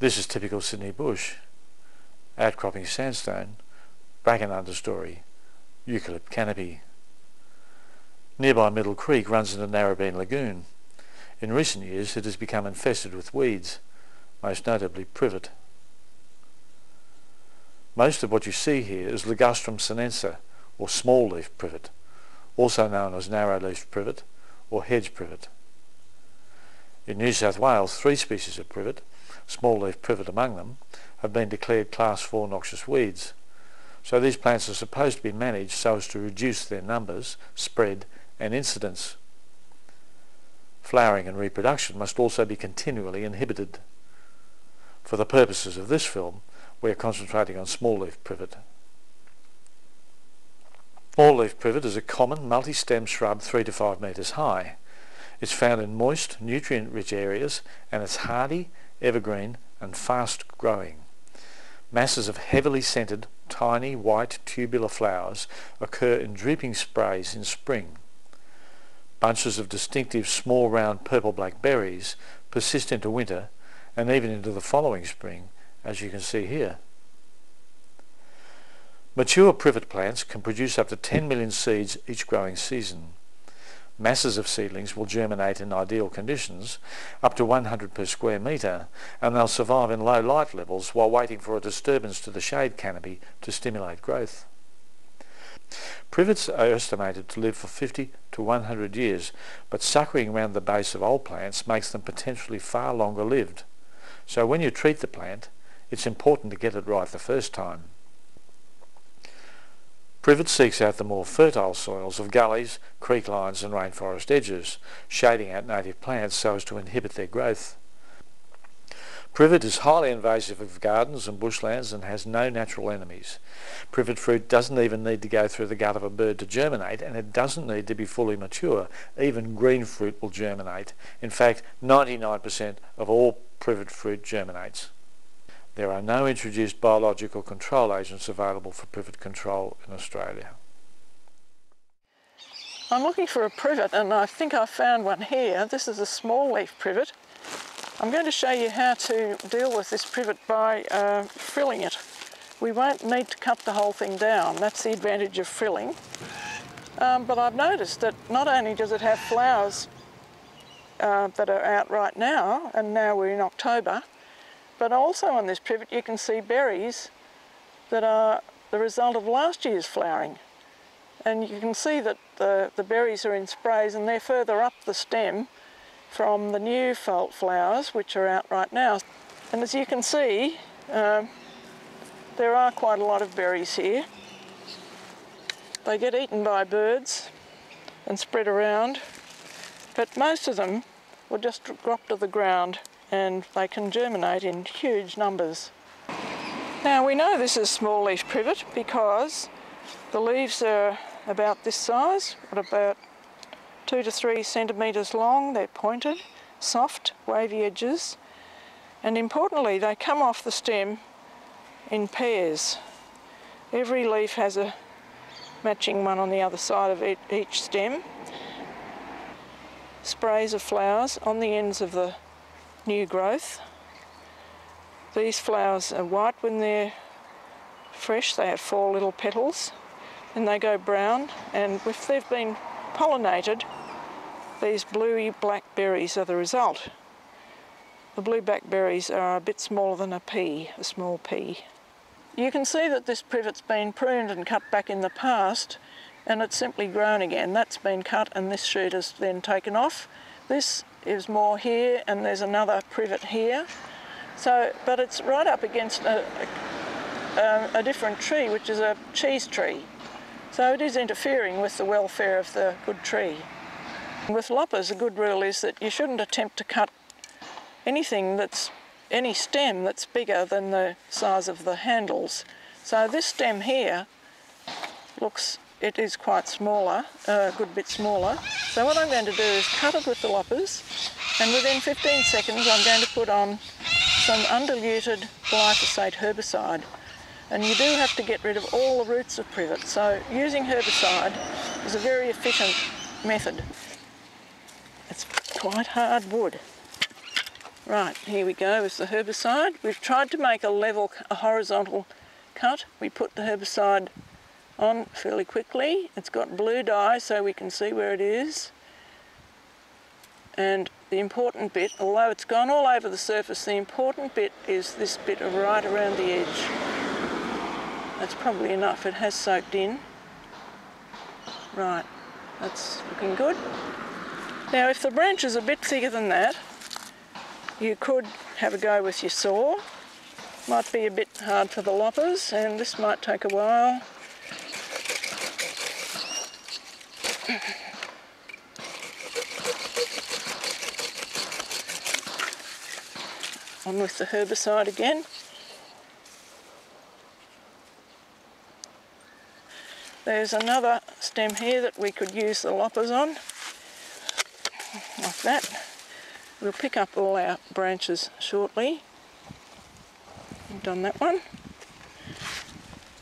This is typical Sydney bush: outcropping sandstone, bracken understory, eucalypt canopy. Nearby Middle Creek runs into Narrabeen Lagoon. In recent years it has become infested with weeds, most notably privet. Most of what you see here is Ligustrum sinense, or small-leaf privet, also known as narrow-leafed privet or hedge privet. In New South Wales, 3 species of privet, small-leaf privet among them, have been declared Class 4 noxious weeds. So these plants are supposed to be managed so as to reduce their numbers, spread and incidence. Flowering and reproduction must also be continually inhibited. For the purposes of this film, we are concentrating on small-leaf privet. Small-leaf privet is a common multi-stem shrub 3 to 5 metres high. It's found in moist, nutrient-rich areas and it's hardy, evergreen and fast-growing. Masses of heavily scented, tiny, white, tubular flowers occur in drooping sprays in spring. Bunches of distinctive small round purple-black berries persist into winter and even into the following spring, as you can see here. Mature privet plants can produce up to 10 million seeds each growing season. Masses of seedlings will germinate in ideal conditions, up to 100 per square metre, and they'll survive in low light levels while waiting for a disturbance to the shade canopy to stimulate growth. Privets are estimated to live for 50 to 100 years, but suckering around the base of old plants makes them potentially far longer lived. So when you treat the plant, it's important to get it right the first time. Privet seeks out the more fertile soils of gullies, creek lines and rainforest edges, shading out native plants so as to inhibit their growth. Privet is highly invasive of gardens and bushlands and has no natural enemies. Privet fruit doesn't even need to go through the gut of a bird to germinate, and it doesn't need to be fully mature. Even green fruit will germinate. In fact, 99% of all privet fruit germinates. There are no introduced biological control agents available for privet control in Australia. I'm looking for a privet and I think I found one here. This is a small leaf privet. I'm going to show you how to deal with this privet by frilling it. We won't need to cut the whole thing down. That's the advantage of frilling. But I've noticed that not only does it have flowers that are out right now, and now we're in October, but also on this privet you can see berries that are the result of last year's flowering. And you can see that the berries are in sprays and they're further up the stem from the new flowers which are out right now. And as you can see, there are quite a lot of berries here. They get eaten by birds and spread around, but most of them will just drop to the ground and they can germinate in huge numbers. Now we know this is small leaf privet because the leaves are about this size, about 2 to 3 centimetres long. They're pointed, soft, wavy edges, and importantly they come off the stem in pairs. Every leaf has a matching one on the other side of each stem. Sprays of flowers on the ends of the new growth. These flowers are white when they're fresh. They have 4 little petals and they go brown, and if they've been pollinated, these bluey black berries are the result. The blue black berries are a bit smaller than a pea, a small pea. You can see that this privet's been pruned and cut back in the past, and it's simply grown again. That's been cut and this shoot is then taken off. This is more here and there's another privet here. So, but it's right up against a different tree, which is a cheese tree. So it is interfering with the welfare of the good tree. With loppers, a good rule is that you shouldn't attempt to cut anything any stem that's bigger than the size of the handles. So this stem here it is quite smaller, a good bit smaller. So what I'm going to do is cut it with the loppers, and within 15 seconds I'm going to put on some undiluted glyphosate herbicide. And you do have to get rid of all the roots of privet, so using herbicide is a very efficient method. It's quite hard wood. Right, here we go with the herbicide. We've tried to make a horizontal cut. We put the herbicide on fairly quickly. It's got blue dye so we can see where it is. And the important bit, although it's gone all over the surface, the important bit is this bit right around the edge. That's probably enough. It has soaked in. Right, that's looking good. Now if the branch is a bit thicker than that, you could have a go with your saw. Might be a bit hard for the loppers, and this might take a while. On with the herbicide again. There's another stem here that we could use the loppers on, like that. We'll pick up all our branches shortly. We've done that one.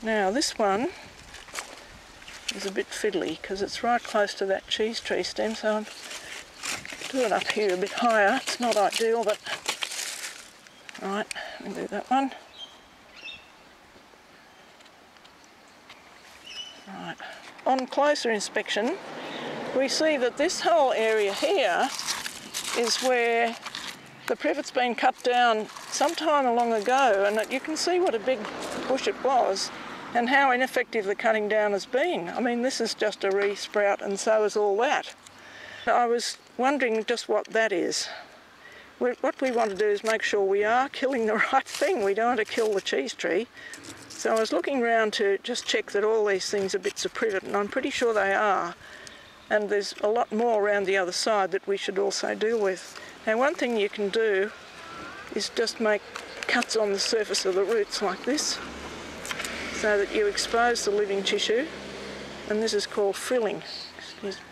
Now this one is a bit fiddly because it's right close to that cheese tree stem, so I'm doing it up here a bit higher. It's not ideal, but right, we'll do that one. Right. On closer inspection, we see that this whole area here is where the privet's been cut down some time long ago, and that you can see what a big bush it was and how ineffective the cutting down has been. I mean, this is just a re-sprout, and so is all that. I was wondering just what that is. What we want to do is make sure we are killing the right thing. We don't want to kill the cheese tree. So I was looking around to just check that all these things are bits of privet, and I'm pretty sure they are. And there's a lot more around the other side that we should also deal with. Now one thing you can do is just make cuts on the surface of the roots like this, so that you expose the living tissue, and this is called frilling. Excuse me.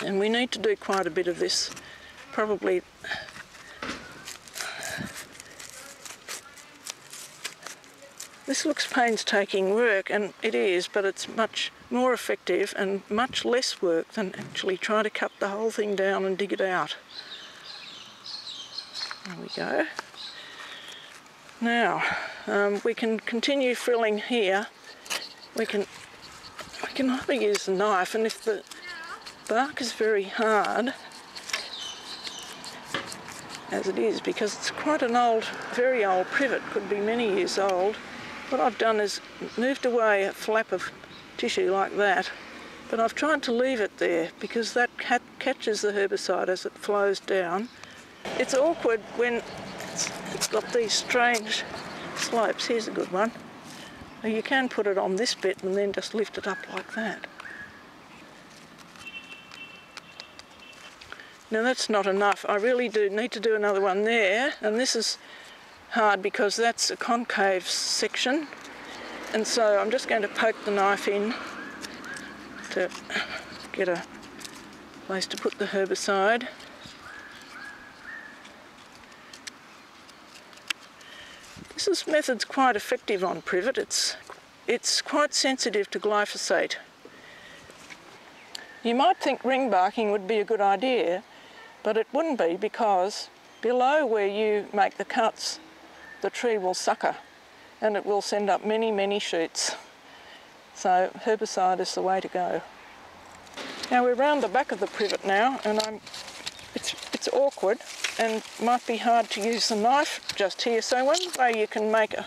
And we need to do quite a bit of this, probably this looks painstaking work, and it is, but it's much more effective and much less work than actually trying to cut the whole thing down and dig it out. There we go. Now, we can continue frilling here. We can either use a knife, and if the bark is very hard, as it is, because it's quite an old, very old privet, could be many years old, what I've done is moved away a flap of tissue like that, but I've tried to leave it there because that catches the herbicide as it flows down. It's awkward when it's got these strange slopes. Here's a good one. You can put it on this bit and then just lift it up like that. Now that's not enough. I really do need to do another one there, and this is hard because that's a concave section, and so I'm just going to poke the knife in to get a place to put the herbicide. This method's quite effective on privet. It's quite sensitive to glyphosate. You might think ring barking would be a good idea, but it wouldn't be, because below where you make the cuts, the tree will sucker and it will send up many, many shoots. So herbicide is the way to go. Now we're round the back of the privet now, and it's awkward and might be hard to use the knife just here. So one way you can make an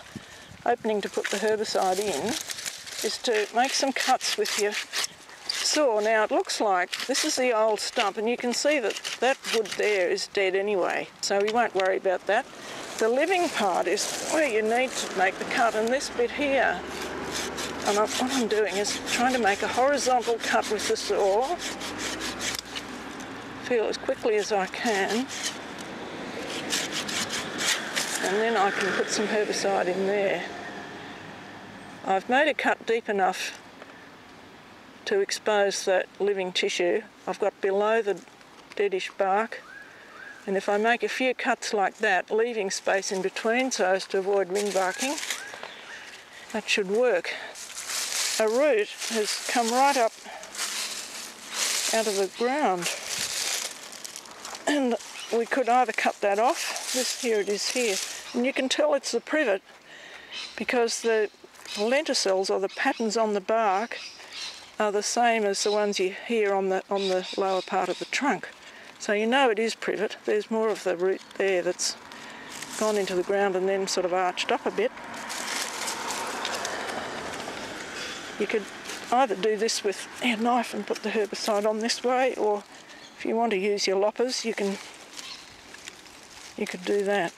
opening to put the herbicide in is to make some cuts with your saw. Now it looks like this is the old stump, and you can see that that wood there is dead anyway, so we won't worry about that. The living part is where you need to make the cut, and this bit here. And what I'm doing is trying to make a horizontal cut with the saw. Feel as quickly as I can. And then I can put some herbicide in there. I've made a cut deep enough to expose that living tissue. I've got below the deadish bark. And if I make a few cuts like that, leaving space in between so as to avoid ring barking, that should work. A root has come right up out of the ground. And we could either cut that off, here it is here, and you can tell it's the privet because the lenticels or the patterns on the bark are the same as the ones you hear on the lower part of the trunk. So you know it is privet. There's more of the root there that's gone into the ground and then sort of arched up a bit. You could either do this with a knife and put the herbicide on this way, or if you want to use your loppers, you could do that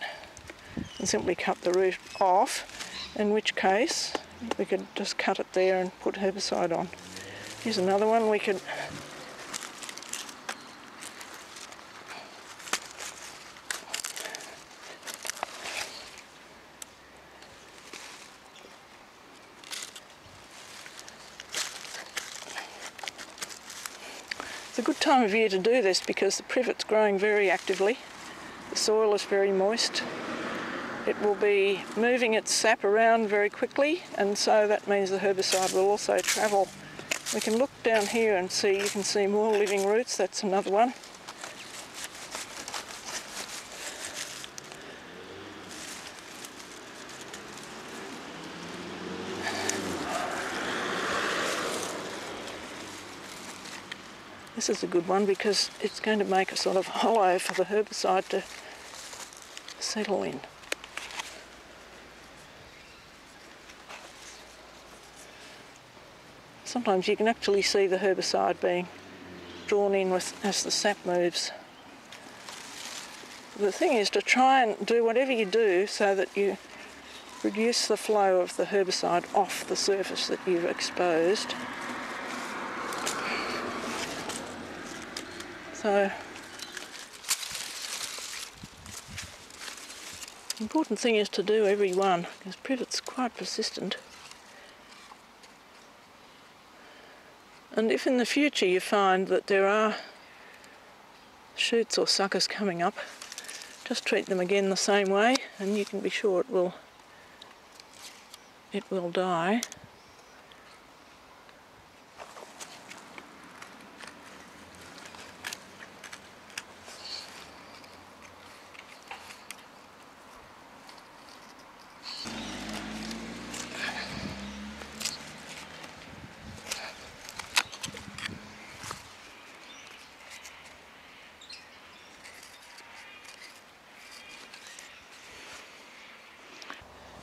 and simply cut the root off, in which case we could just cut it there and put herbicide on. Here's another one we could It's a good time of year to do this because the privet's growing very actively. The soil is very moist. It will be moving its sap around very quickly, and so that means the herbicide will also travel. We can look down here and see, you can see more living roots. That's another one. This is a good one because it's going to make a sort of hollow for the herbicide to settle in. Sometimes you can actually see the herbicide being drawn in as the sap moves. The thing is to try and do whatever you do so that you reduce the flow of the herbicide off the surface that you've exposed. So, the important thing is to do every one, because privet's quite persistent. And if in the future you find that there are shoots or suckers coming up, just treat them again the same way and you can be sure it will die.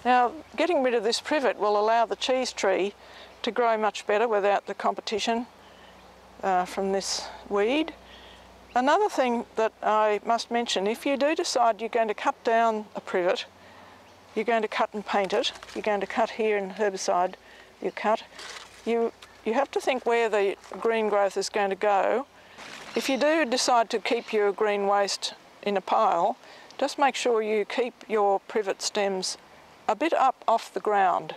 Now, getting rid of this privet will allow the cheese tree to grow much better without the competition from this weed. Another thing that I must mention, if you do decide you're going to cut down a privet, you're going to cut and paint it, you're going to cut here and herbicide you cut, you have to think where the green growth is going to go. If you do decide to keep your green waste in a pile, just make sure you keep your privet stems a bit up off the ground,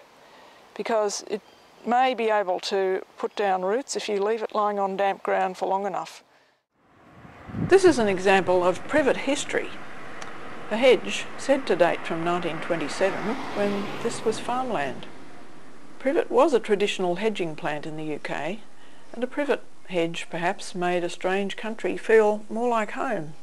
because it may be able to put down roots if you leave it lying on damp ground for long enough. This is an example of privet history. The hedge said to date from 1927, when this was farmland. Privet was a traditional hedging plant in the UK, and a privet hedge perhaps made a strange country feel more like home.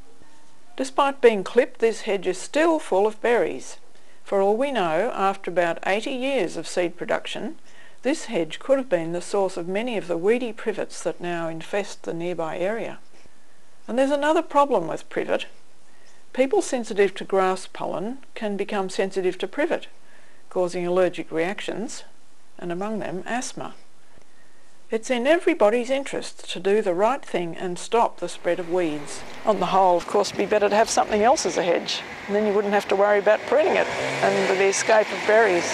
Despite being clipped, this hedge is still full of berries. For all we know, after about 80 years of seed production, this hedge could have been the source of many of the weedy privets that now infest the nearby area. And there's another problem with privet. People sensitive to grass pollen can become sensitive to privet, causing allergic reactions, and among them asthma. It's in everybody's interest to do the right thing and stop the spread of weeds. On the whole, of course, it'd be better to have something else as a hedge, and then you wouldn't have to worry about pruning it and the escape of berries.